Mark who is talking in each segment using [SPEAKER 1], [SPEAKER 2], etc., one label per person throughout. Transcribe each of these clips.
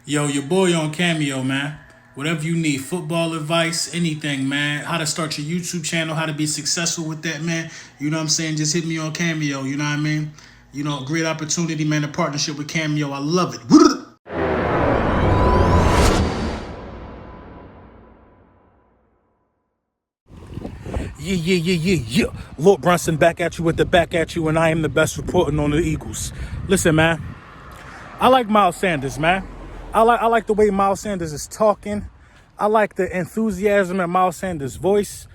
[SPEAKER 1] Yo, your boy on Cameo, man. Whatever you need, football advice, anything, man. How to start your YouTube channel, how to be successful with that, man. You know what I'm saying? Just hit me on Cameo, you know what I mean? Great opportunity, man, a partnership with Cameo. I love it.
[SPEAKER 2] Yeah. Lord Brunson back at you with the back at you, and I am the best reporting on the Eagles. Listen, man, I like Miles Sanders, man. I like the way Miles Sanders is talking. I like the enthusiasm in Miles Sanders' voice.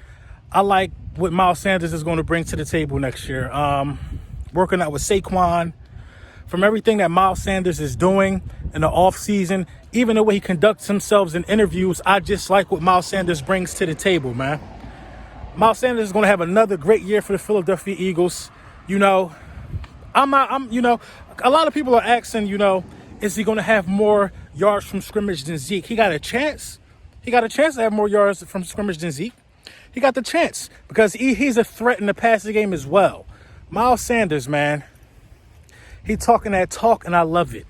[SPEAKER 2] I like what Miles Sanders is going to bring to the table next year. Working out with Saquon, from everything that Miles Sanders is doing in the offseason, even the way he conducts himself in interviews, I just like what Miles Sanders brings to the table, man. Miles Sanders is going to have another great year for the Philadelphia Eagles. You know, a lot of people are asking, is he going to have more yards from scrimmage than Zeke? He got a chance. He got a chance to have more yards from scrimmage than Zeke. He got the chance because he's a threat in the passing game as well. Miles Sanders, man, he talking that talk, and I love it.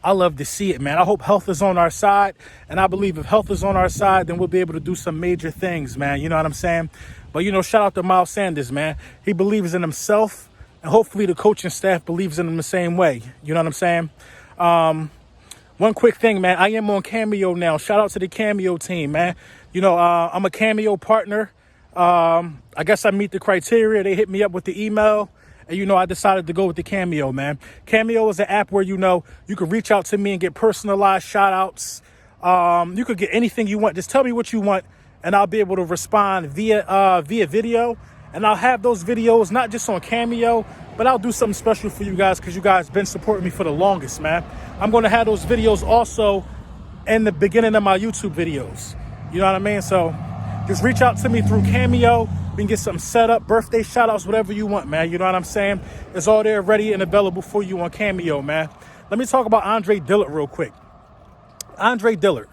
[SPEAKER 2] I love to see it, man. I hope health is on our side, and I believe if health is on our side, then we'll be able to do some major things, man. You know what I'm saying? But, shout out to Miles Sanders, man. He believes in himself, and hopefully the coaching staff believes in him the same way. You know what I'm saying? One quick thing, man. I am on Cameo now. Shout out to the Cameo team, man. I'm a Cameo partner. I guess I meet the criteria. They hit me up with the email. And, I decided to go with the Cameo, man. Cameo is an app where, you can reach out to me and get personalized shout outs. You could get anything you want. Just tell me what you want, and I'll be able to respond via video. And I'll have those videos not just on Cameo, but I'll do something special for you guys because you guys been supporting me for the longest, man. I'm going to have those videos also in the beginning of my YouTube videos. You know what I mean? So just reach out to me through Cameo. We can get something set up, birthday shout outs, whatever you want, man. You know what I'm saying? It's all there ready and available for you on Cameo, man. Let me talk about Andre Dillard real quick. Andre Dillard.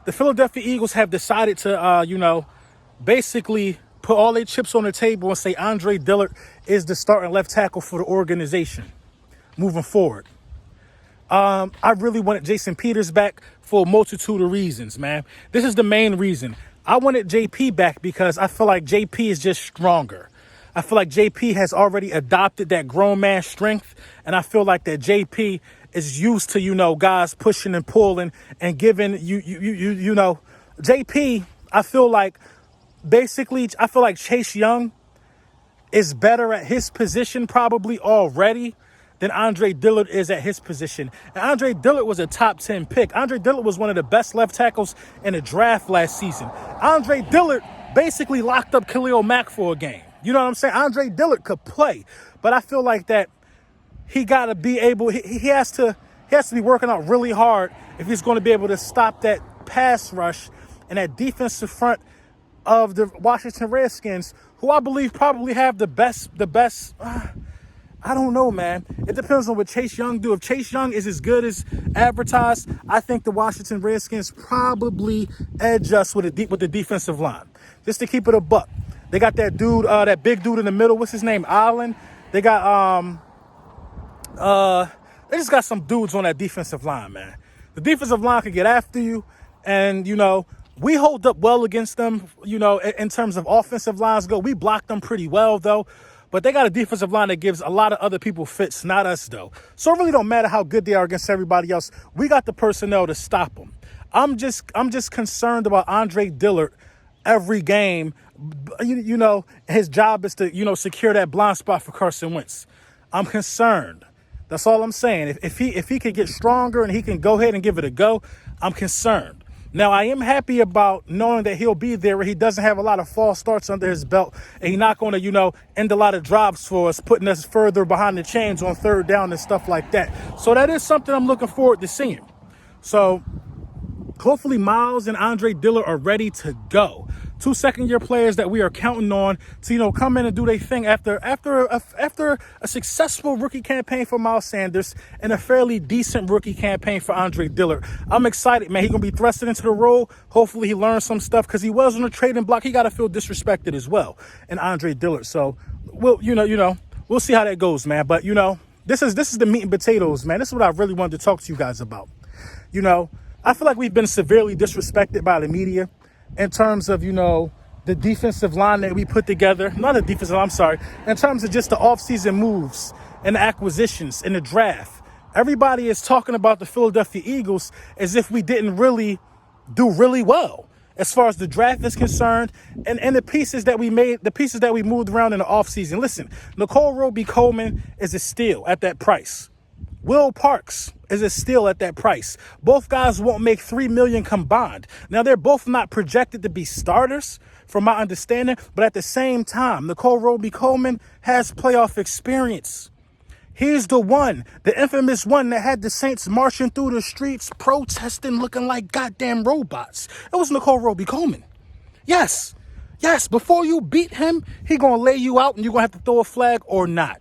[SPEAKER 2] The Philadelphia Eagles have decided to, basically put all their chips on the table and say Andre Dillard is the starting left tackle for the organization moving forward. I really wanted Jason Peters back for a multitude of reasons, man. This is the main reason. I wanted JP back because I feel like JP is just stronger. I feel like JP has already adopted that grown man strength, and I feel like that JP is used to, guys pushing and pulling and giving JP, I feel like Chase Young is better at his position probably already than Andre Dillard is at his position. And Andre Dillard was a top 10 pick. Andre Dillard was one of the best left tackles in the draft last season. Andre Dillard basically locked up Khalil Mack for a game. You know what I'm saying? Andre Dillard could play, but I feel like that he got to be able, he has to be working out really hard if he's going to be able to stop that pass rush and that defensive front of the Washington Redskins, who I believe probably have the best. I don't know, man. It depends on what Chase Young do. If Chase Young is as good as advertised, I think the Washington Redskins probably edge us with the defensive line. Just to keep it a buck. They got that dude, that big dude in the middle. What's his name? Allen. They got they just got some dudes on that defensive line, man. The defensive line could get after you, and we hold up well against them. In terms of offensive lines go, we block them pretty well though. But they got a defensive line that gives a lot of other people fits, not us, though. So it really don't matter how good they are against everybody else. We got the personnel to stop them. I'm just concerned about Andre Dillard every game. His job is to, secure that blind spot for Carson Wentz. I'm concerned. That's all I'm saying. If he could get stronger and he can go ahead and give it a go, I'm concerned. Now, I am happy about knowing that he'll be there where he doesn't have a lot of false starts under his belt, and he's not going to, end a lot of drops for us, putting us further behind the chains on third down and stuff like that. So that is something I'm looking forward to seeing. So hopefully Miles and Andre Dillard are ready to go. 2 second-year players that we are counting on to, come in and do their thing after a successful rookie campaign for Miles Sanders and a fairly decent rookie campaign for Andre Dillard. I'm excited, man. He's going to be thrusted into the role. Hopefully he learns some stuff because he was on the trading block. He got to feel disrespected as well, and Andre Dillard. So, we'll see how that goes, man. But, this is the meat and potatoes, man. This is what I really wanted to talk to you guys about. You know, I feel like we've been severely disrespected by the media in terms of, the defensive line that we put together. Not the defensive line, I'm sorry. In terms of just the offseason moves and the acquisitions and the draft. Everybody is talking about the Philadelphia Eagles as if we didn't really do really well as far as the draft is concerned and the pieces that we made, the pieces that we moved around in the offseason. Listen, Nicole Roby-Coleman is a steal at that price. Will Parks is a steal at that price. Both guys won't make $3 million combined. Now, they're both not projected to be starters, from my understanding, but at the same time, Nicole Roby-Coleman has playoff experience. He's the one, the infamous one that had the Saints marching through the streets, protesting, looking like goddamn robots. It was Nicole Roby-Coleman. Yes, before you beat him, he gonna lay you out and you're gonna have to throw a flag or not.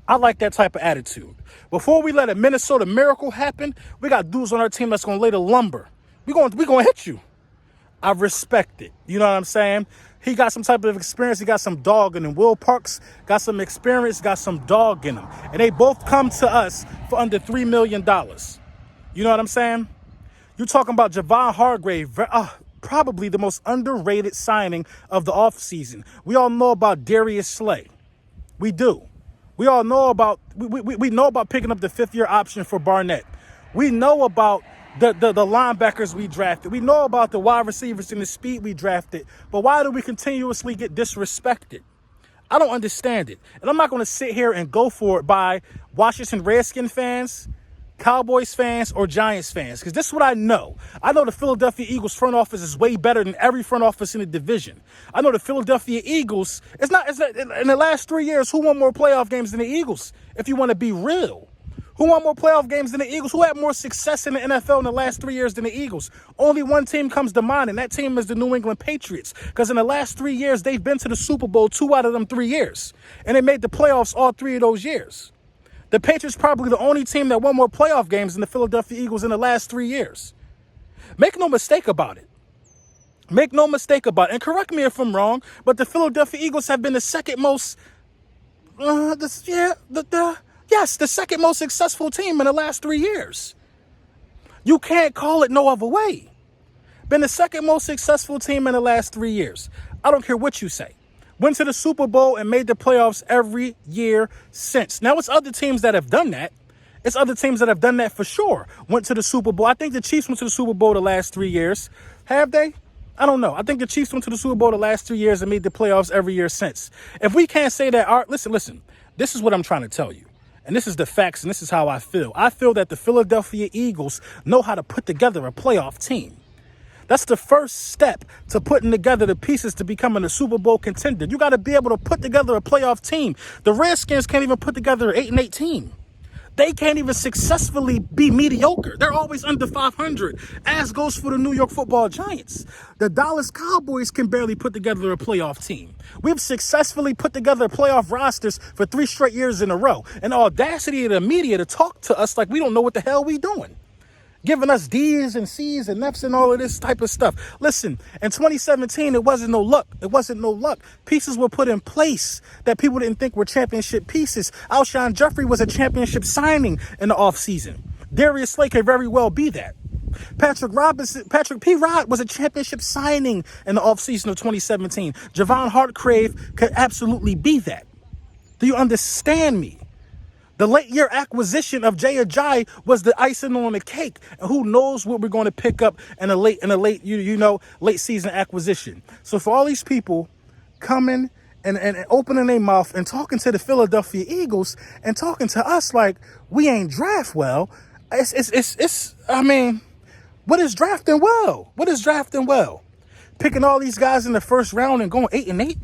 [SPEAKER 2] I like that type of attitude. Before we let a Minnesota Miracle happen, we got dudes on our team that's gonna lay the lumber. We gonna hit you. I respect it. You know what I'm saying? He got some type of experience. He got some dog in him. Will Parks got some experience, got some dog in him. And they both come to us for under $3 million. You know what I'm saying? You're talking about Javon Hargrave, probably the most underrated signing of the offseason. We all know about Darius Slay. We do. We all know about, we know about picking up the fifth-year option for Barnett. We know about the linebackers we drafted. We know about the wide receivers and the speed we drafted. But why do we continuously get disrespected? I don't understand it. And I'm not going to sit here and go for it by Washington Redskin fans, Cowboys fans, or Giants fans. Because this is what I know. I know the Philadelphia Eagles front office is way better than every front office in the division. I know the Philadelphia Eagles, it's not in the last 3 years, who won more playoff games than the Eagles? If you want to be real. Who won more playoff games than the Eagles? Who had more success in the NFL in the last 3 years than the Eagles? Only one team comes to mind, and that team is the New England Patriots. Because in the last 3 years, they've been to the Super Bowl 2 out of them 3 years. And they made the playoffs all 3 of those years. The Patriots probably the only team that won more playoff games than the Philadelphia Eagles in the last 3 years. Make no mistake about it. Make no mistake about it. And correct me if I'm wrong, but the Philadelphia Eagles have been the second most... Yes, the second most successful team in the last 3 years. You can't call it no other way. Been the second most successful team in the last 3 years. I don't care what you say. Went to the Super Bowl and made the playoffs every year since. Now, it's other teams that have done that. It's other teams that have done that for sure. Went to the Super Bowl. I think the Chiefs went to the Super Bowl the last 3 years. Have they? I don't know. I think the Chiefs went to the Super Bowl the last 3 years and made the playoffs every year since. If we can't say that, listen. This is what I'm trying to tell you. And this is the facts, and this is how I feel. I feel that the Philadelphia Eagles know how to put together a playoff team. That's the first step to putting together the pieces to becoming a Super Bowl contender. You got to be able to put together a playoff team. The Redskins can't even put together an 8-8 team. They can't even successfully be mediocre. They're always under 500, as goes for the New York Football Giants. The Dallas Cowboys can barely put together a playoff team. We've successfully put together playoff rosters for 3 straight years in a row. And the audacity of the media to talk to us like we don't know what the hell we doing. Giving us D's and C's and F's and all of this type of stuff. Listen, in 2017, it wasn't no luck. It wasn't no luck. Pieces were put in place that people didn't think were championship pieces. Alshon Jeffrey was a championship signing in the offseason. Darius Slay could very well be that. Patrick P. Rod was a championship signing in the offseason of 2017. Javon Hargrave could absolutely be that. Do you understand me? The late year acquisition of Jay Ajayi was the icing on the cake. And who knows what we're going to pick up in a late season acquisition. So for all these people coming and opening their mouth and talking to the Philadelphia Eagles and talking to us like we ain't draft well, what is drafting well? What is drafting well? Picking all these guys in the first round and going 8-8?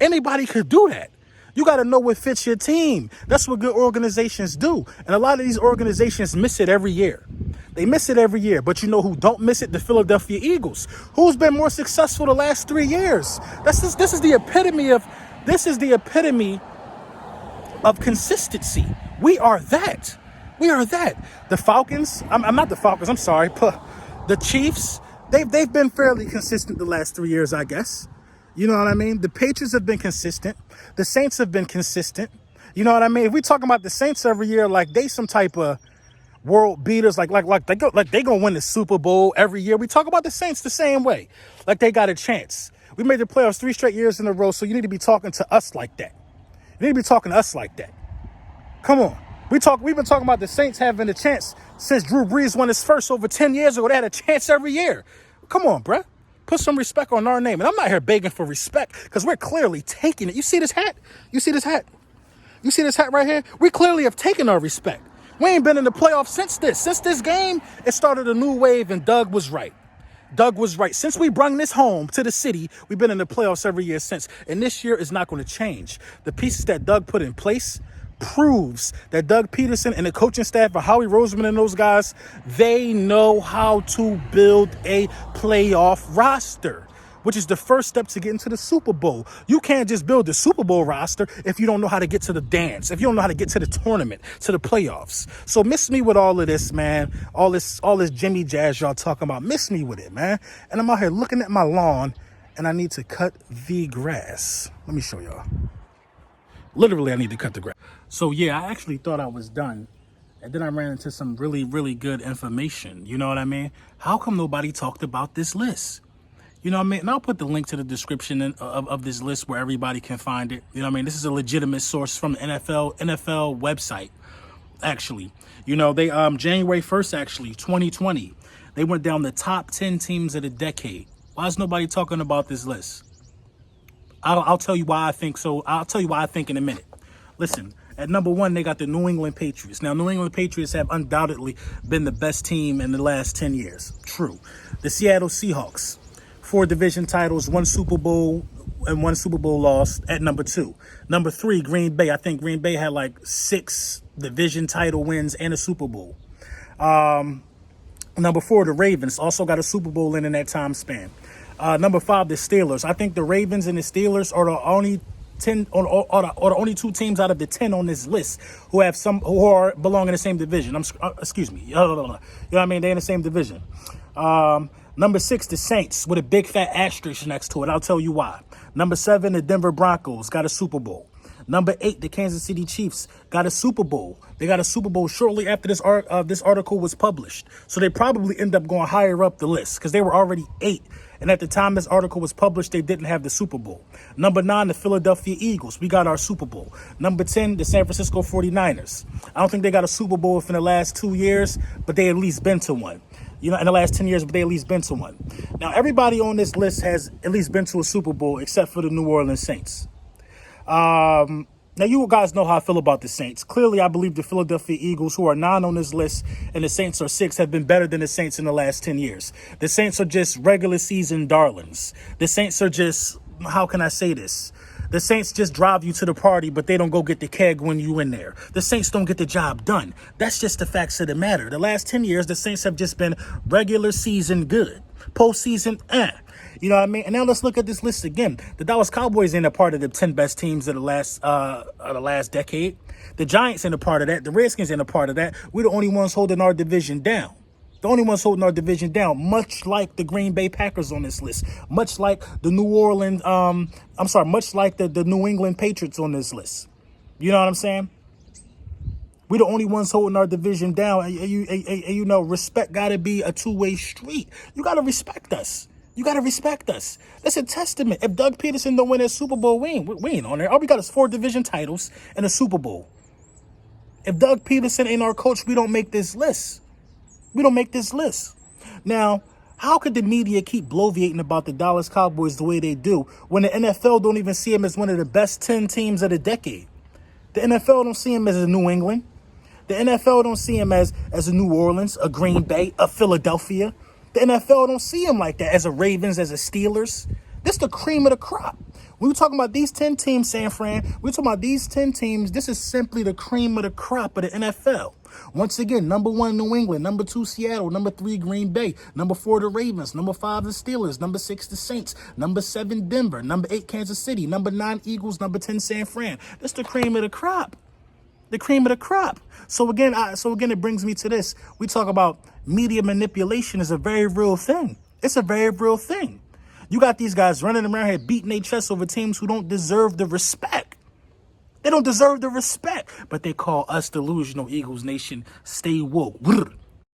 [SPEAKER 2] Anybody could do that. You got to know what fits your team. That's what good organizations do. And a lot of these organizations miss it every year. They miss it every year. But you know who don't miss it? The Philadelphia Eagles. Who's been more successful the last 3 years? This is the epitome of consistency. We are that. We are that. The Falcons, I'm not the Falcons, I'm sorry. The Chiefs, they've been fairly consistent the last 3 years, I guess. You know what I mean? The Patriots have been consistent. The Saints have been consistent. You know what I mean? If we talking about the Saints every year like they some type of world beaters, like they gonna win the Super Bowl every year. We talk about the Saints the same way, like they got a chance. We made the playoffs 3 straight years in a row, so you need to be talking to us like that. You need to be talking to us like that. Come on. We've been talking about the Saints having a chance since Drew Brees won his first over 10 years ago. They had a chance every year. Come on, bruh. Put some respect on our name. And I'm not here begging for respect because we're clearly taking it. You see this hat? You see this hat? You see this hat right here? We clearly have taken our respect. We ain't been in the playoffs since this. Since this game, it started a new wave, and Doug was right. Doug was right. Since we brung this home to the city, we've been in the playoffs every year since. And this year is not going to change. The pieces that Doug put in place proves that Doug Peterson and the coaching staff of Howie Roseman and those guys, they know how to build a playoff roster, which is the first step to get into the Super Bowl. You can't just build the Super Bowl roster if you don't know how to get to the dance, if you don't know how to get to the tournament, to the playoffs. So miss me with all of this, man. All this Jimmy Jazz y'all talking about. Miss me with it, man. And I'm out here looking at my lawn, and I need to cut the grass. Let me show y'all. Literally, I need to cut the grass. So yeah, I actually thought I was done. And then I ran into some really, really good information. You know what I mean? How come nobody talked about this list? You know what I mean? And I'll put the link to the description of this list where everybody can find it. You know what I mean? This is a legitimate source from the NFL website, actually. You know, they January 1st, actually, 2020, they went down the top 10 teams of the decade. Why is nobody talking about this list? I'll tell you why I think so. I'll tell you why I think in a minute. Listen, at number 1, they got the New England Patriots. Now, New England Patriots have undoubtedly been the best team in the last 10 years. True. The Seattle Seahawks, 4 division titles, 1 Super Bowl, and 1 Super Bowl loss at number 2. Number 3, Green Bay. I think Green Bay had like 6 division title wins and a Super Bowl. Number 4, the Ravens, also got a Super Bowl in that time span. Number 5, the Steelers. I think the Ravens and the Steelers are the only 10 or the only 2 teams out of the 10 on this list who belong in the same division. Excuse me. You know what I mean? They're in the same division. Number 6, the Saints with a big fat asterisk next to it. I'll tell you why. Number 7, the Denver Broncos got a Super Bowl. Number 8, the Kansas City Chiefs got a Super Bowl. They got a Super Bowl shortly after this article was published. So they probably end up going higher up the list because they were already 8. And at the time this article was published, they didn't have the Super Bowl. Number 9, the Philadelphia Eagles. We got our Super Bowl. Number 10, the San Francisco 49ers. I don't think they got a Super Bowl in the last 2 years, but they at least been to one. You know, in the last 10 years, but they at least been to one. Now, everybody on this list has at least been to a Super Bowl except for the New Orleans Saints. Now, you guys know how I feel about the Saints. Clearly, I believe the Philadelphia Eagles, who are 9 on this list, and the Saints are 6, have been better than the Saints in the last 10 years. The Saints are just regular season darlings. The Saints are just, how can I say this? The Saints just drive you to the party, but they don't go get the keg when you in there. The Saints don't get the job done. That's just the facts of the matter. The last 10 years, the Saints have just been regular season good. Postseason, You know what I mean? And now let's look at this list again. The Dallas Cowboys ain't a part of the 10 best teams of the last decade. The Giants ain't a part of that. The Redskins ain't a part of that. We're the only ones holding our division down. The only ones holding our division down, much like the Green Bay Packers on this list, much like the much like the New England Patriots on this list. You know what I'm saying? We're the only ones holding our division down. And you know, respect got to be a two-way street. You got to respect us. You got to respect us. That's a testament. If Doug Peterson don't win a Super Bowl, we ain't on there. All we got is 4 division titles and a Super Bowl. If Doug Peterson ain't our coach, we don't make this list. We don't make this list. Now, how could the media keep bloviating about the Dallas Cowboys the way they do when the NFL don't even see them as one of the best 10 teams of the decade? The NFL don't see them as a New England. The NFL don't see them as a New Orleans, a Green Bay, a Philadelphia. The NFL don't see them like that as a Ravens, as a Steelers. This is the cream of the crop. When we're talking about these 10 teams, San Fran, we're talking about these 10 teams. This is simply the cream of the crop of the NFL. Once again, number 1, New England. Number 2, Seattle. Number 3, Green Bay. Number 4, the Ravens. Number 5, the Steelers. Number 6, the Saints. Number 7, Denver. Number 8, Kansas City. Number 9, Eagles. Number 10, San Fran. This is the cream of the crop. The cream of the crop. So again, it brings me to this. We talk about media manipulation is a very real thing. It's a very real thing. You got these guys running around here beating their chests over teams who don't deserve the respect. They don't deserve the respect. But they call us delusional Eagles Nation. Stay woke.